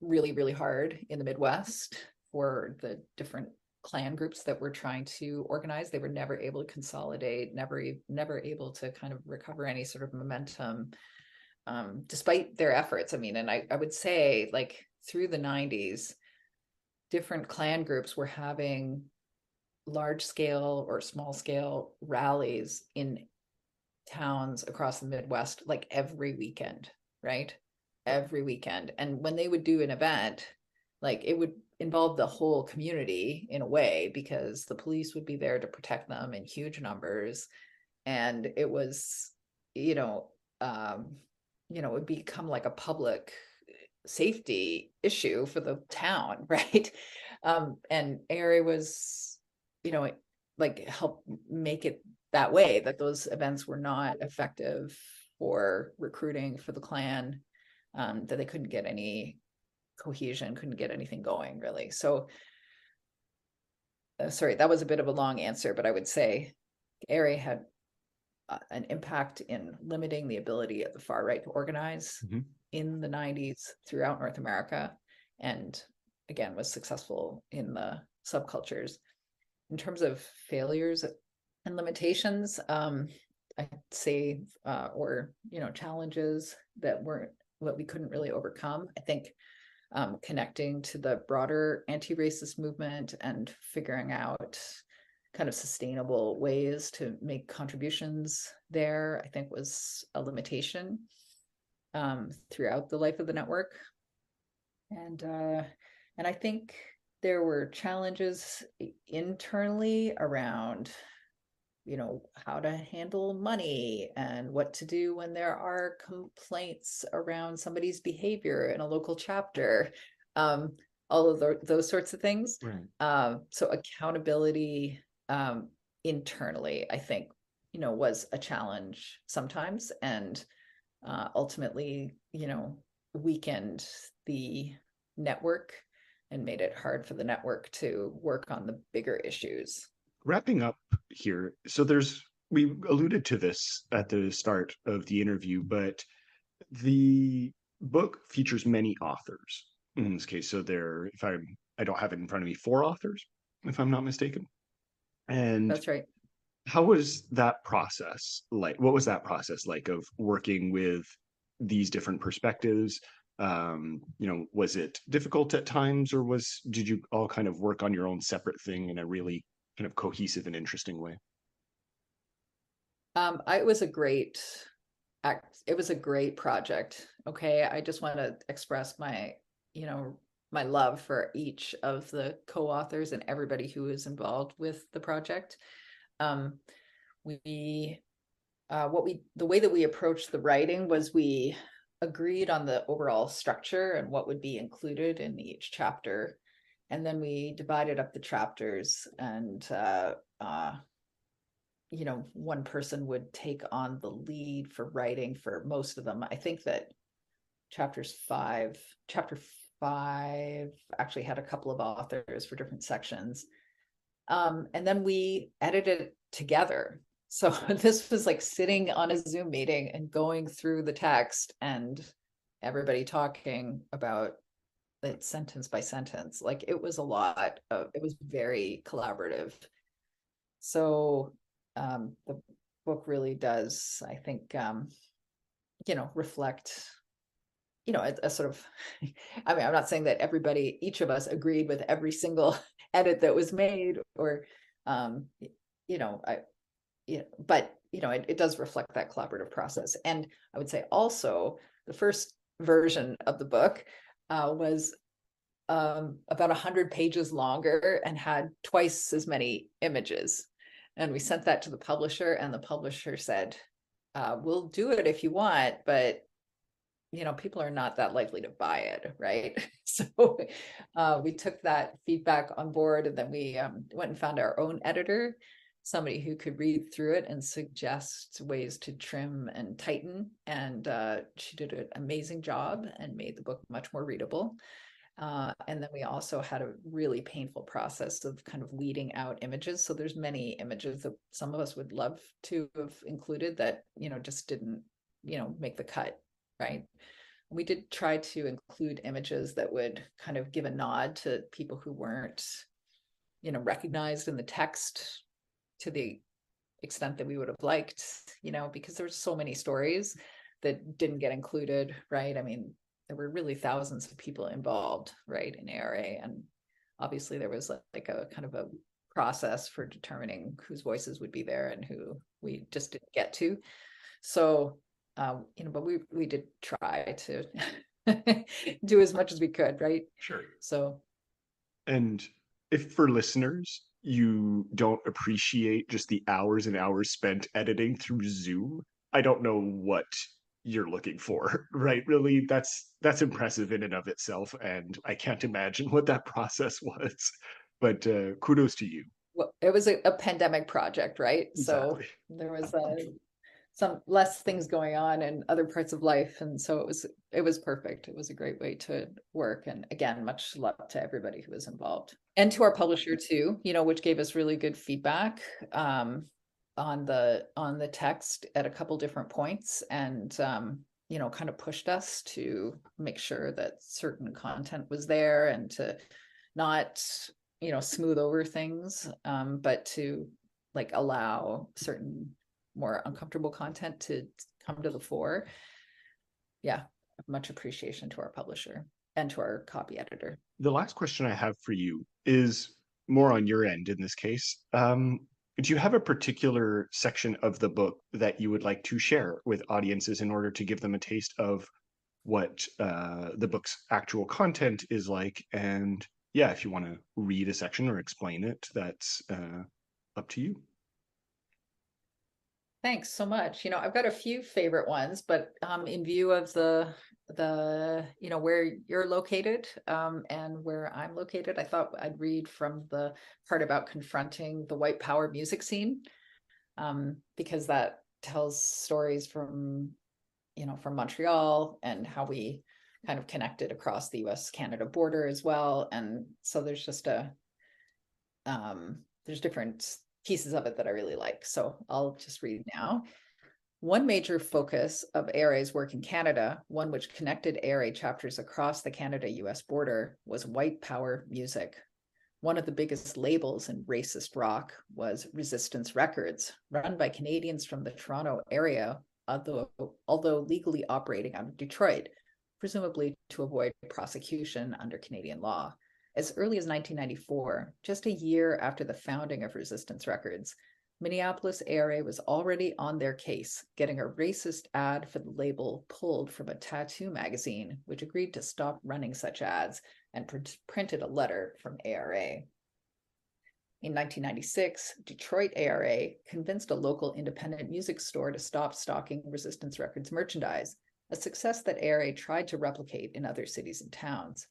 really, really hard in the Midwest for the different clan groups that were trying to organize. They were never able to consolidate, never able to kind of recover any sort of momentum, despite their efforts. I mean, and I would say, like, through the 90s, different clan groups were having large scale or small scale rallies in towns across the Midwest, like every weekend, right? Every weekend. And when they would do an event, like, it would involve the whole community in a way, because the police would be there to protect them in huge numbers. And it was, you know, it would become like a public safety issue for the town, right? And ARA was, like, help make it that way, that those events were not effective for recruiting for the clan, that they couldn't get any cohesion, couldn't get anything going, really. So, sorry, that was a bit of a long answer, but I would say ARA had an impact in limiting the ability of the far right to organize in the 90s throughout North America, and again was successful in the subcultures. In terms of failures and limitations, I'd say, or challenges that we couldn't really overcome. I think connecting to the broader anti-racist movement and figuring out kind of sustainable ways to make contributions there, I think, was a limitation throughout the life of the network. And I think there were challenges internally around, how to handle money and what to do when there are complaints around somebody's behavior in a local chapter, all of those sorts of things. Right. So accountability internally, I think, was a challenge sometimes, and ultimately, weakened the network and made it hard for the network to work on the bigger issues. Wrapping up here, so we alluded to this at the start of the interview, but the book features many authors in this case. So there, if I don't have it in front of me, four authors, if I'm not mistaken. And That's right. how was that process like? What was that process like of working with these different perspectives? Was it difficult at times, or did you all kind of work on your own separate thing in a really kind of cohesive and interesting way? It was a great it was a great project. Okay. I just want to express my, my love for each of the co-authors and everybody who is involved with the project. Um, we the way that we approached the writing was we agreed on the overall structure and what would be included in each chapter, and then we divided up the chapters, and one person would take on the lead for writing for most of them. I think that chapter 5 actually had a couple of authors for different sections. And then we edited it together. So this was like sitting on a Zoom meeting and going through the text and everybody talking about it sentence by sentence. Like it was it was very collaborative. So the book really does, I think, reflect, a sort of, I mean, I'm not saying that each of us agreed with every single edit that was made, or, but, it does reflect that collaborative process. And I would say also the first version of the book was about 100 pages longer and had twice as many images. And we sent that to the publisher, and the publisher said, we'll do it if you want, but people are not that likely to buy it, right? So we took that feedback on board, and then we went and found our own editor, somebody who could read through it and suggest ways to trim and tighten. And she did an amazing job and made the book much more readable. And then we also had a really painful process of kind of weeding out images. So there's many images that some of us would love to have included that, just didn't, make the cut, right? We did try to include images that would kind of give a nod to people who weren't, recognized in the text to the extent that we would have liked, because there were so many stories that didn't get included, right? I mean, there were really thousands of people involved, right, in ARA. And obviously there was like a kind of a process for determining whose voices would be there and who we just didn't get to. So, but we did try to do as much as we could, right? Sure. So, and if for listeners, you don't appreciate just the hours and hours spent editing through Zoom, I don't know what you're looking for, right? Really, that's impressive in and of itself, and I can't imagine what that process was. But kudos to you. well, it was a pandemic project, right? So Exactly. there was some less things going on in other parts of life, and so it was perfect. It was a great way to work, and again, much love to everybody who was involved, and to our publisher too, which gave us really good feedback on the text at a couple different points, and kind of pushed us to make sure that certain content was there and to not smooth over things, but to like allow certain more uncomfortable content to come to the fore. Yeah, much appreciation to our publisher and to our copy editor. The last question I have for you is more on your end in this case. Do you have a particular section of the book that you would like to share with audiences in order to give them a taste of what the book's actual content is like? And yeah, if you want to read a section or explain it, that's up to you. Thanks so much. I've got a few favorite ones, but in view of the where you're located and where I'm located, I thought I'd read from the part about confronting the white power music scene, because that tells stories from Montreal and how we kind of connected across the US-Canada border as well. And so there's just there's different pieces of it that I really like. So I'll just read now. One major focus of ARA's work in Canada, one which connected ARA chapters across the Canada-US border, was white power music. One of the biggest labels in racist rock was Resistance Records, run by Canadians from the Toronto area, although legally operating out of Detroit, presumably to avoid prosecution under Canadian law. As early as 1994, just a year after the founding of Resistance Records, Minneapolis ARA was already on their case, getting a racist ad for the label pulled from a tattoo magazine, which agreed to stop running such ads and printed a letter from ARA. In 1996, Detroit ARA convinced a local independent music store to stop stocking Resistance Records merchandise, a success that ARA tried to replicate in other cities and towns.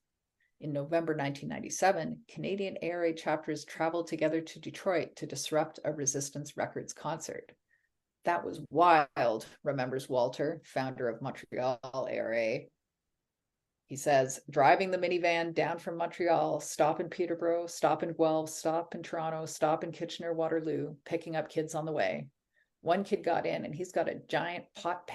In November 1997, Canadian ARA chapters traveled together to Detroit to disrupt a Resistance Records concert. That was wild, remembers Walter, founder of Montreal ARA. He says, driving the minivan down from Montreal, stop in Peterborough, stop in Guelph, stop in Toronto, stop in Kitchener-Waterloo, picking up kids on the way. One kid got in and he's got a giant pot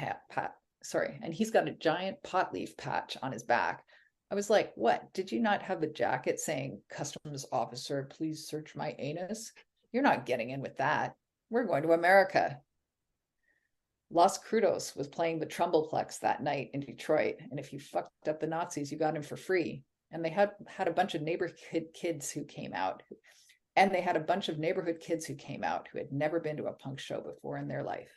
leaf patch on his back. I was like, what? Did you not have the jacket saying, customs officer, please search my anus? You're not getting in with that. We're going to America. Los Crudos was playing the Trumbleplex that night in Detroit, and if you fucked up the Nazis, you got in for free. And they had a bunch of neighborhood kids who came out. And they had a bunch of neighborhood kids who came out who had never been to a punk show before in their life.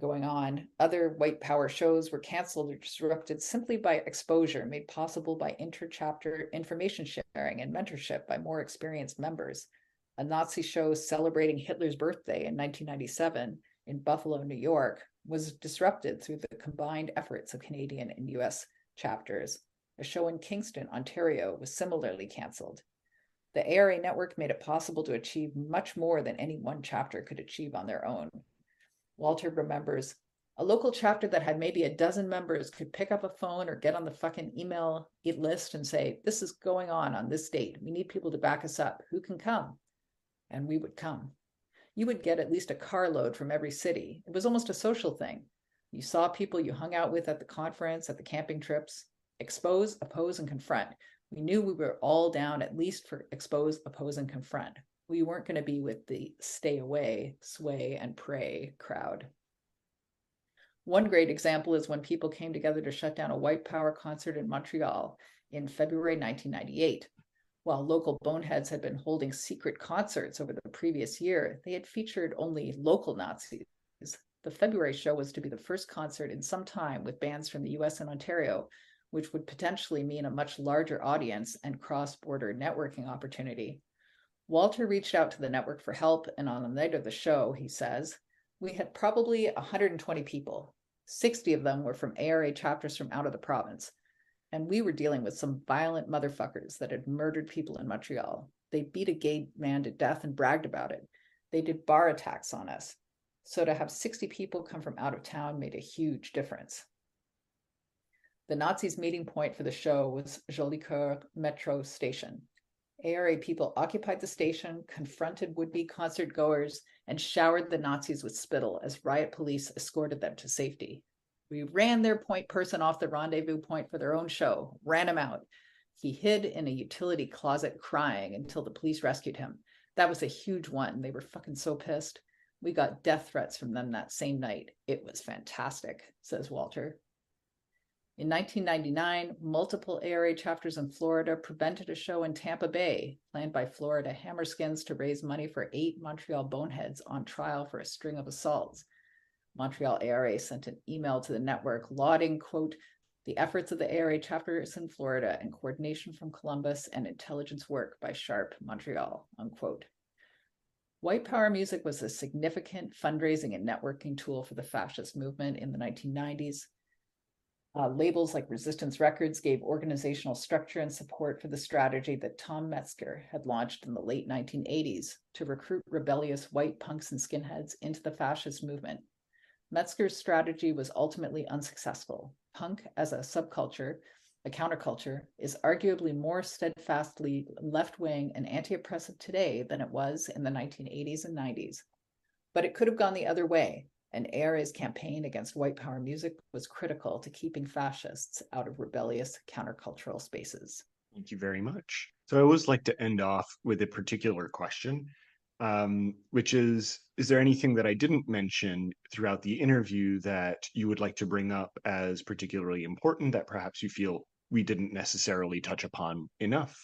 Going on, other white power shows were canceled or disrupted simply by exposure made possible by inter-chapter information sharing and mentorship by more experienced members. A Nazi show celebrating Hitler's birthday in 1997 in Buffalo, New York, was disrupted through the combined efforts of Canadian and US chapters. A show in Kingston, Ontario, was similarly canceled. The ARA network made it possible to achieve much more than any one chapter could achieve on their own. Walter remembers, a local chapter that had maybe a dozen members could pick up a phone or get on the fucking email list and say, this is going on this date. We need people to back us up. Who can come? And we would come. You would get at least a carload from every city. It was almost a social thing. You saw people you hung out with at the conference, at the camping trips. Expose, oppose, and confront. We knew we were all down at least for expose, oppose, and confront. We weren't going to be with the stay away, sway, and pray crowd. One great example is when people came together to shut down a white power concert in Montreal in February 1998. While local boneheads had been holding secret concerts over the previous year, they had featured only local Nazis. The February show was to be the first concert in some time with bands from the US and Ontario, which would potentially mean a much larger audience and cross-border networking opportunity. Walter reached out to the network for help, and on the night of the show, he says, we had probably 120 people. 60 of them were from ARA chapters from out of the province. And we were dealing with some violent motherfuckers that had murdered people in Montreal. They beat a gay man to death and bragged about it. They did bar attacks on us. So to have 60 people come from out of town made a huge difference. The Nazis' meeting point for the show was Jolicoeur Metro Station. ARA people occupied the station, confronted would-be concert goers, and showered the Nazis with spittle as riot police escorted them to safety. We ran their point person off the rendezvous point for their own show, ran him out. He hid in a utility closet crying until the police rescued him. That was a huge one. They were fucking so pissed. We got death threats from them that same night. It was fantastic, says Walter. In 1999, multiple ARA chapters in Florida prevented a show in Tampa Bay, planned by Florida Hammerskins to raise money for 8 Montreal boneheads on trial for a string of assaults. Montreal ARA sent an email to the network lauding, quote, the efforts of the ARA chapters in Florida and coordination from Columbus and intelligence work by Sharp Montreal, unquote. White power music was a significant fundraising and networking tool for the fascist movement in the 1990s. Labels like Resistance Records gave organizational structure and support for the strategy that Tom Metzger had launched in the late 1980s to recruit rebellious white punks and skinheads into the fascist movement. Metzger's strategy was ultimately unsuccessful. Punk as a subculture, a counterculture, is arguably more steadfastly left-wing and anti-oppressive today than it was in the 1980s and 90s. But it could have gone the other way, and ARA's campaign against white power music was critical to keeping fascists out of rebellious countercultural spaces. Thank you very much. So I always like to end off with a particular question, which is there anything that I didn't mention throughout the interview that you would like to bring up as particularly important that perhaps you feel we didn't necessarily touch upon enough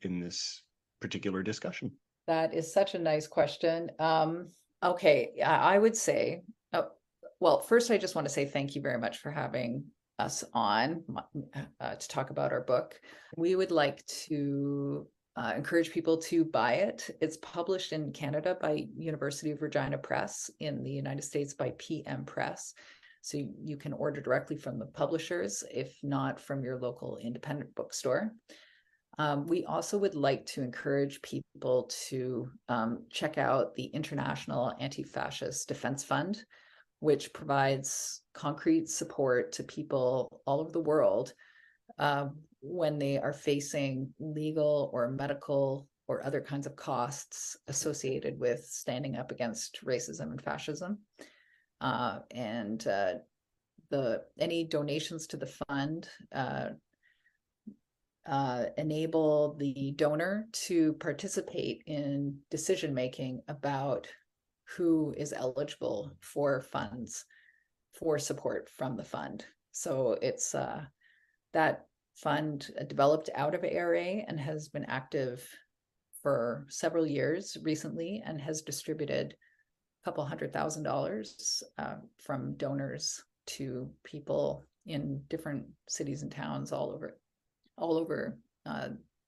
in this particular discussion? That is such a nice question. Okay, I would say, well, first I just want to say thank you very much for having us on to talk about our book. We would like to encourage people to buy it. It's published in Canada by University of Regina Press, in the United States by PM Press. So you can order directly from the publishers, if not from your local independent bookstore. We also would like to encourage people to check out the International Anti-Fascist Defense Fund, which provides concrete support to people all over the world when they are facing legal or medical or other kinds of costs associated with standing up against racism and fascism. Any donations to the fund enable the donor to participate in decision making about who is eligible for funds for support from the fund. So it's that fund developed out of ARA and has been active for several years recently, and has distributed a couple $100,000 from donors to people in different cities and towns all over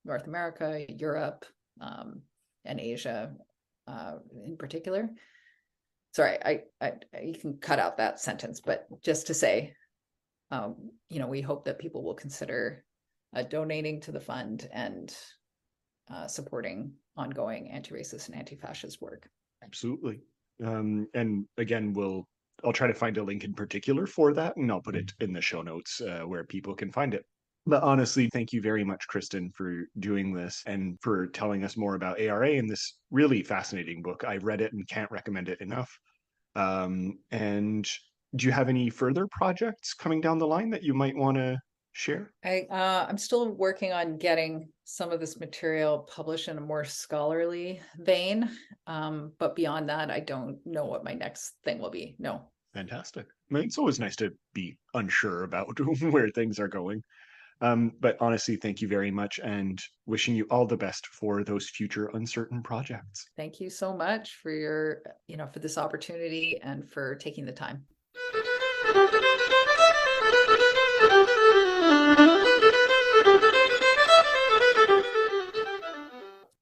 North America, Europe, and Asia in particular. Sorry, you can cut out that sentence, but just to say, we hope that people will consider donating to the fund and supporting ongoing anti-racist and anti-fascist work. Absolutely. And again, I'll try to find a link in particular for that, and I'll put it in the show notes where people can find it. But honestly, thank you very much, Kristin, for doing this and for telling us more about ARA and this really fascinating book. I read it and can't recommend it enough. And do you have any further projects coming down the line that you might want to share? I'm still working on getting some of this material published in a more scholarly vein. But beyond that, I don't know what my next thing will be. No. Fantastic. I mean, it's always nice to be unsure about where things are going. But honestly, thank you very much, and wishing you all the best for those future uncertain projects. Thank you so much for for this opportunity and for taking the time.